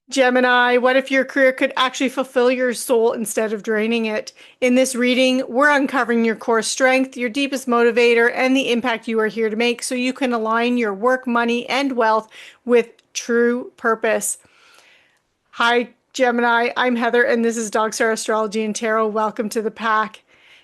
Gemini, what if your career could actually fulfill your soul instead of draining it? In this reading, we're uncovering your core strength, your deepest motivator, and the impact you are here to make so you can align your work, money, and wealth with true purpose. Hi, Gemini. I'm Heather, and this is Dogstar Astrology and Tarot. Welcome to the pack.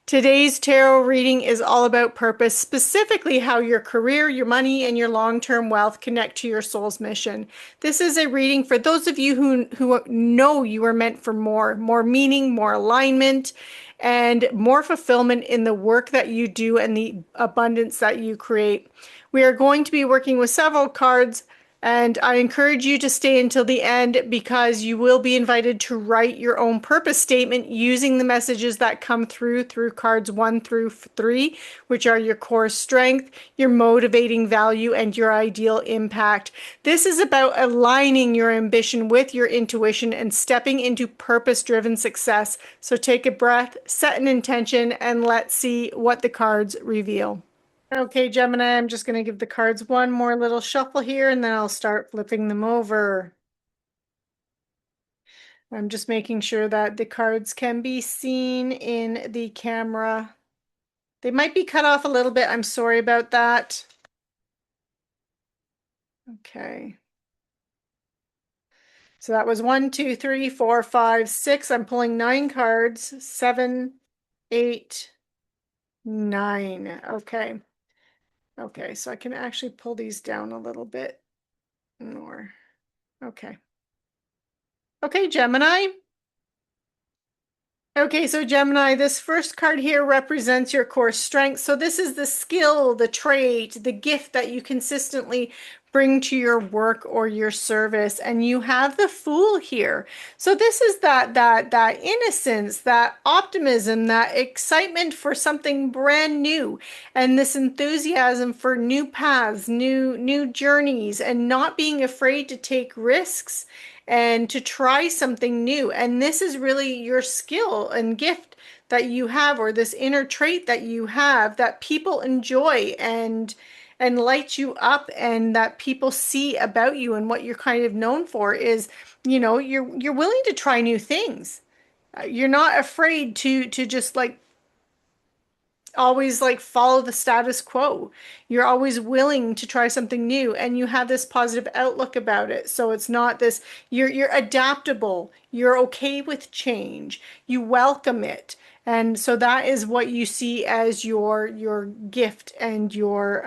Today's tarot reading is all about purpose, specifically how your career, your money, and your long-term wealth connect to your soul's mission. This is a reading for those of you who know you are meant for more meaning, more alignment, and more fulfillment in the work that you do and the abundance that you create. We are going to be working with several cards, and I encourage you to stay until the end because you will be invited to write your own purpose statement using the messages that come through cards 1 through 3, which are your core strength, your motivating value, and your ideal impact. This is about aligning your ambition with your intuition and stepping into purpose-driven success. So take a breath, set an intention, and let's see what the cards reveal. Okay, Gemini, I'm just going to give the cards one more little shuffle here, and then I'll start flipping them over. I'm just making sure that the cards can be seen in the camera. They might be cut off a little bit. I'm sorry about that. Okay. So that was 1, 2, 3, 4, 5, 6. I'm pulling 9 cards. 7, 8, 9. Okay. Okay, so I can actually pull these down a little bit more. Okay. Okay, Gemini. Okay, so Gemini, this first card here represents your core strength. So this is the skill, the trait, the gift that you consistently bring to your work or your service. And you have the Fool here. So this is that innocence, that optimism, that excitement for something brand new, and this enthusiasm for new paths, new journeys, and not being afraid to take risks and to try something new. And this is really your skill and gift that you have, or this inner trait that you have that people enjoy and light you up, and that people see about you. And what you're kind of known for is, you're willing to try new things. You're not afraid to just like always like follow the status quo. You're always willing to try something new, and you have this positive outlook about it. So it's not this, you're adaptable, you're okay with change, you welcome it. And so that is what you see as your gift and your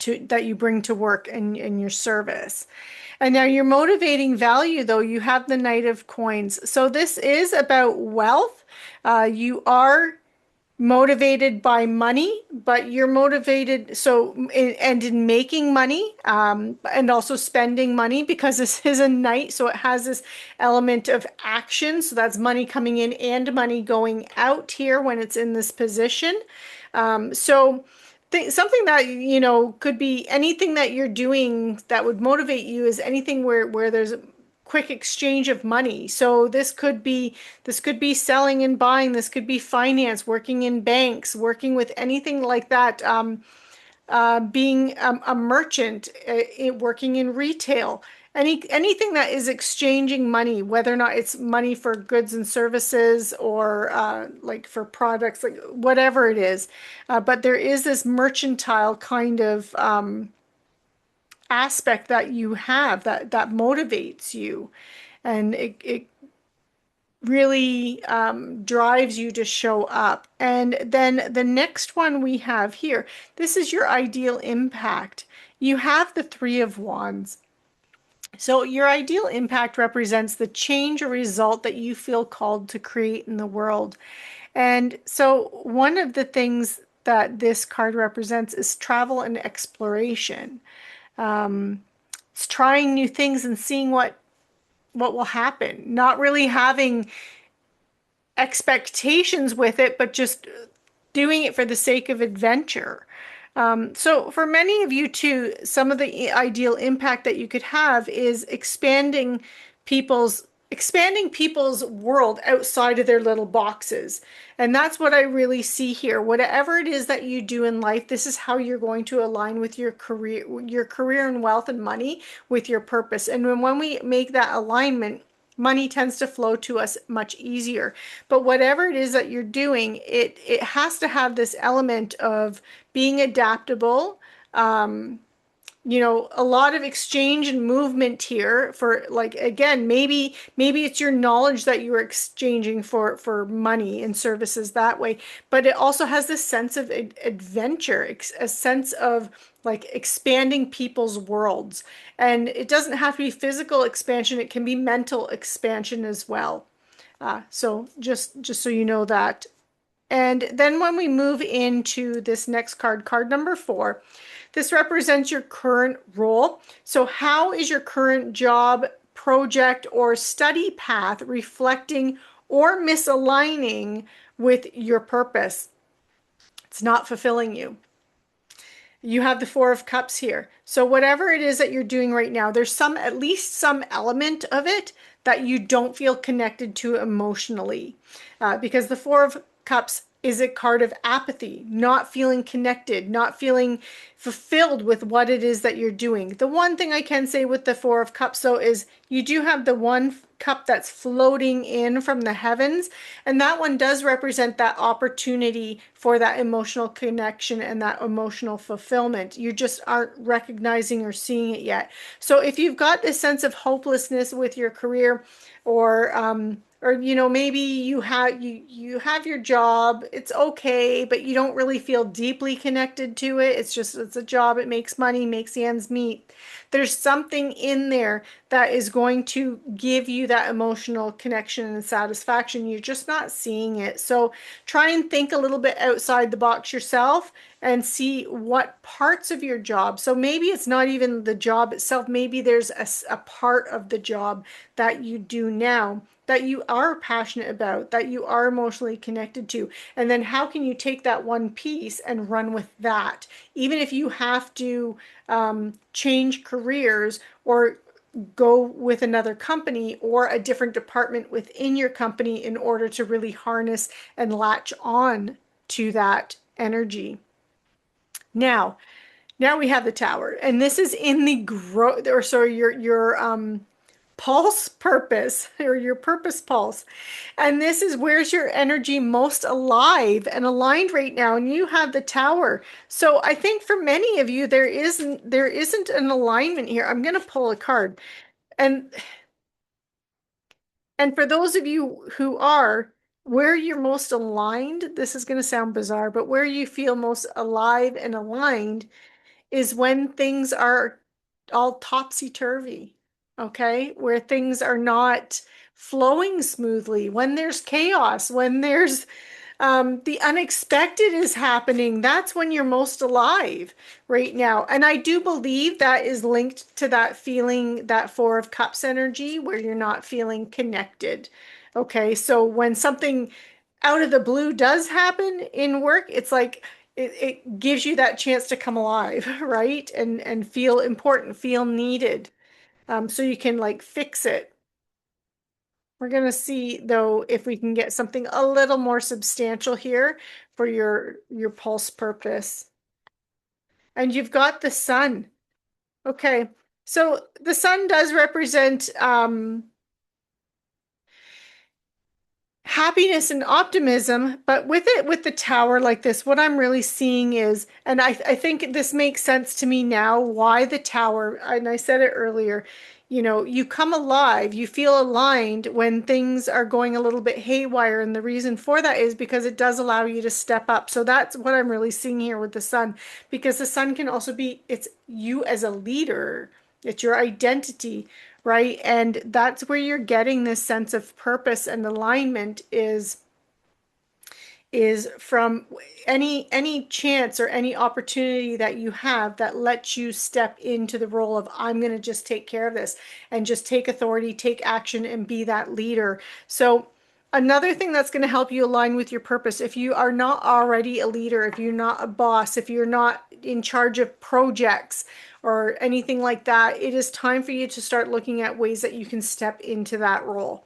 that you bring to work and your service. And now your motivating value, though, you have the Knight of Coins. So this is about wealth. You are motivated by money, but you're motivated and in making money, and also spending money, because this is a knight, so it has this element of action. So that's money coming in and money going out here when it's in this position. So something that could be anything that you're doing that would motivate you is anything where there's quick exchange of money. So this could be selling and buying. This could be finance, working in banks, working with anything like that. Being a merchant, working in retail, anything that is exchanging money, whether or not it's money for goods and services, or like for products, like whatever it is. But there is this mercantile kind of aspect that you have that motivates you, and it really drives you to show up. And then the next one we have here, this is your ideal impact. You have the Three of Wands. So your ideal impact represents the change or result that you feel called to create in the world. And so one of the things that this card represents is travel and exploration. It's trying new things and seeing what will happen, not really having expectations with it, but just doing it for the sake of adventure. So for many of you too, some of the ideal impact that you could have is expanding people's expanding people's world outside of their little boxes. And that's what I really see here. Whatever it is that you do in life, this is how you're going to align with your career and wealth and money with your purpose. And when we make that alignment, money tends to flow to us much easier. But whatever it is that you're doing, it has to have this element of being adaptable, a lot of exchange and movement here for, like, again, maybe it's your knowledge that you're exchanging for money and services that way, but it also has this sense of adventure, a sense of like expanding people's worlds. And it doesn't have to be physical expansion, it can be mental expansion as well. So just so you know that. And then when we move into this next card, card number 4, this represents your current role. So how is your current job, project, or study path reflecting or misaligning with your purpose? It's not fulfilling you. You have the Four of Cups here. So whatever it is that you're doing right now, there's at least some element of it that you don't feel connected to emotionally. Because the Four of Cups is a card of apathy, not feeling connected, not feeling fulfilled with what it is that you're doing. The one thing I can say with the Four of Cups, though, is you do have the one cup that's floating in from the heavens, and that one does represent that opportunity for that emotional connection and that emotional fulfillment. You just aren't recognizing or seeing it yet. So if you've got this sense of hopelessness with your career, or maybe you have your job, it's okay, but you don't really feel deeply connected to it. It's a job, it makes money, makes the ends meet. There's something in there that is going to give you that emotional connection and satisfaction. You're just not seeing it. So try and think a little bit outside the box yourself and see what parts of your job. So maybe it's not even the job itself. Maybe there's a part of the job that you do now that you are passionate about, that you are emotionally connected to. And then how can you take that one piece and run with that? Even if you have to change careers or go with another company or a different department within your company in order to really harness and latch on to that energy. Now, now we have the Tower, and this is in the growth, or sorry, your pulse purpose, or your purpose pulse. And this is where's your energy most alive and aligned right now, and you have the Tower. So I think for many of you there isn't an alignment here. I'm going to pull a card. And for those of you who are, where you're most aligned, this is going to sound bizarre, but where you feel most alive and aligned is when things are all topsy-turvy, okay? Where things are not flowing smoothly, when there's chaos, when there's the unexpected is happening. That's when you're most alive right now. And I do believe that is linked to that feeling, that Four of Cups energy, where you're not feeling connected. Okay, so when something out of the blue does happen in work, it's like it gives you that chance to come alive, right? And feel important, feel needed. So you can like fix it. We're going to see, though, if we can get something a little more substantial here for your pulse purpose. And you've got the sun. Okay. So the sun does represent happiness and optimism, but with the Tower like this, what I'm really seeing is, and I think this makes sense to me now, why the Tower, and I said it earlier, you come alive, you feel aligned when things are going a little bit haywire, and the reason for that is because it does allow you to step up. So that's what I'm really seeing here with the sun, because the sun can also be, it's you as a leader, it's your identity, right? And that's where you're getting this sense of purpose and alignment is from any chance or any opportunity that you have that lets you step into the role of, I'm going to just take care of this and just take authority, take action, and be that leader. So another thing that's going to help you align with your purpose, if you are not already a leader, if you're not a boss, if you're not in charge of projects or anything like that, it is time for you to start looking at ways that you can step into that role.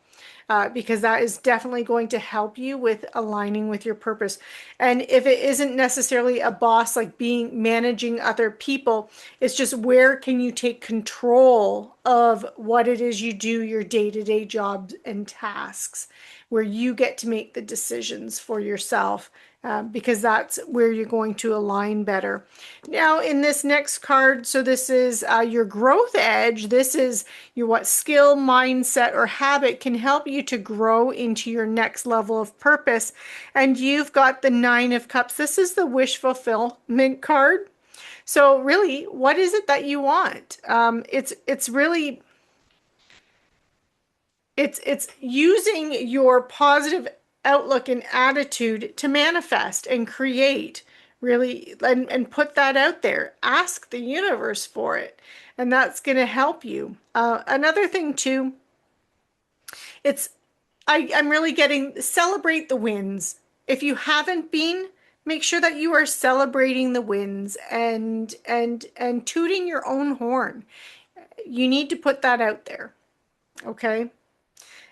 because that is definitely going to help you with aligning with your purpose. And if it isn't necessarily a boss, like being managing other people, it's just where can you take control of what it is you do, your day-to-day jobs and tasks, where you get to make the decisions for yourself, because that's where you're going to align better. Now, in this next card, so this is your growth edge. This is your what skill, mindset, or habit can help you to grow into your next level of purpose. And you've got the Nine of Cups. This is the wish fulfillment card. So really, what is it that you want? It's really it's using your positive outlook and attitude to manifest and create, really, and put that out there. Ask the universe for it, and that's going to help you. Another thing too, it's I'm really getting celebrate the wins. If you haven't been, make sure that you are celebrating the wins and tooting your own horn. You need to put that out there. Okay.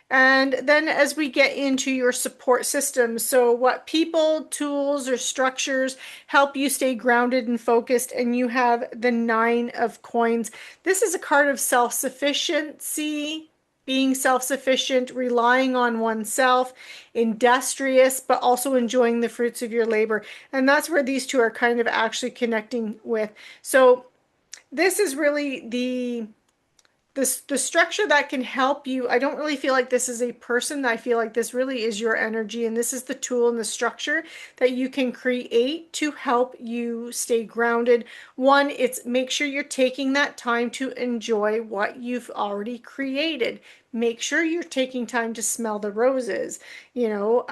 And then as we get into your support system, so what people, tools, or structures help you stay grounded and focused, and you have the Nine of Coins. This is a card of self-sufficiency, being self-sufficient, relying on oneself, industrious, but also enjoying the fruits of your labor. And that's where these two are kind of actually connecting with. So this is really the structure that can help you. I don't really feel like this is a person. I feel like this really is your energy, and this is the tool and the structure that you can create to help you stay grounded. One, it's make sure you're taking that time to enjoy what you've already created. Make sure you're taking time to smell the roses, you know,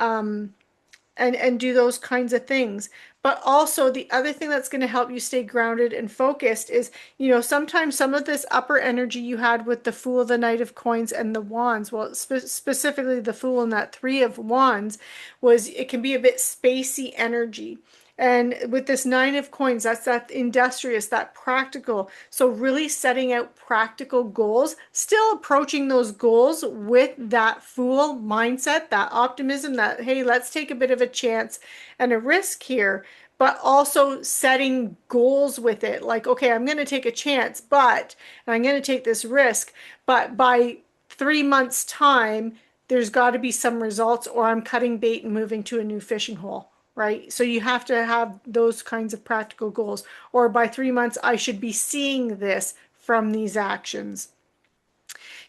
and do those kinds of things. But also the other thing that's going to help you stay grounded and focused is, you know, sometimes some of this upper energy you had with the Fool, the Knight of Coins, and the Wands, well, specifically the Fool and that Three of Wands, was it can be a bit spacey energy. And with this Nine of Coins, that's that industrious, that practical. So really setting out practical goals, still approaching those goals with that Fool mindset, that optimism, that, hey, let's take a bit of a chance and a risk here, but also setting goals with it. Like, okay, I'm going to take a chance, but and I'm going to take this risk, but by 3 months' time, there's got to be some results, or I'm cutting bait and moving to a new fishing hole. Right? So you have to have those kinds of practical goals. Or by 3 months, I should be seeing this from these actions.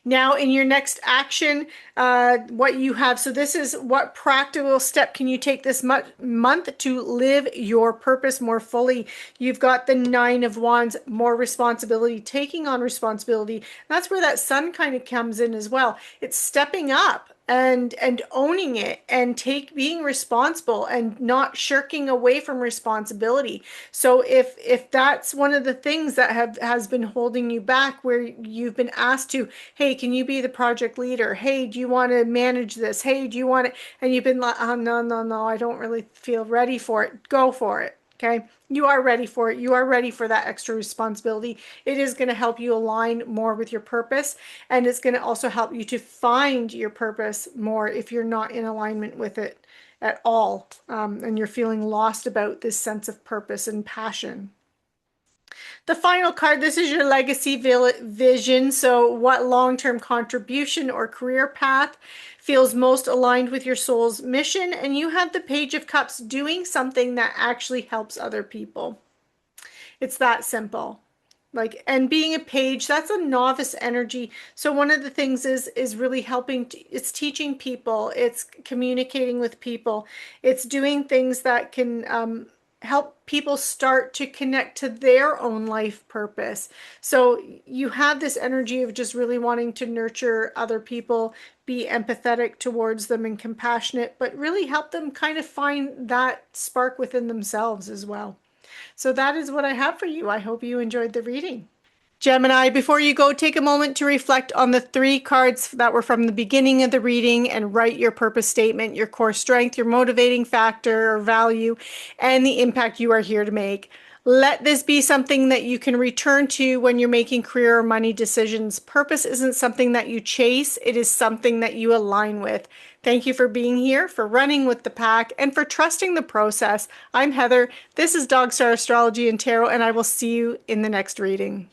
Now, in your next action, what you have, so this is what practical step can you take this month to live your purpose more fully. You've got the Nine of Wands, more responsibility, taking on responsibility. That's where that Sun kind of comes in as well. It's stepping up and owning it and being responsible and not shirking away from responsibility. So if that's one of the things that has been holding you back, where you've been asked to, hey, can you be the project leader? Hey, do you want to manage this? Hey, do you want it? And you've been like, oh, no, I don't really feel ready for it. Go for it. Okay, you are ready for it. You are ready for that extra responsibility. It is going to help you align more with your purpose, and it's going to also help you to find your purpose more if you're not in alignment with it at all, and you're feeling lost about this sense of purpose and passion. The final card, this is your legacy vision. So what long-term contribution or career path feels most aligned with your soul's mission? And you have the Page of Cups, doing something that actually helps other people. It's that simple. Like, and being a page, that's a novice energy. So one of the things is really helping, it's teaching people, it's communicating with people, it's doing things that can help people start to connect to their own life purpose. So you have this energy of just really wanting to nurture other people, be empathetic towards them and compassionate, but really help them kind of find that spark within themselves as well. So that is what I have for you. I hope you enjoyed the reading. Gemini, before you go, take a moment to reflect on the 3 cards that were from the beginning of the reading and write your purpose statement, your core strength, your motivating factor or value, and the impact you are here to make. Let this be something that you can return to when you're making career or money decisions. Purpose isn't something that you chase, it is something that you align with. Thank you for being here, for running with the pack, and for trusting the process. I'm Heather. This is Dogstar Astrology and Tarot, and I will see you in the next reading.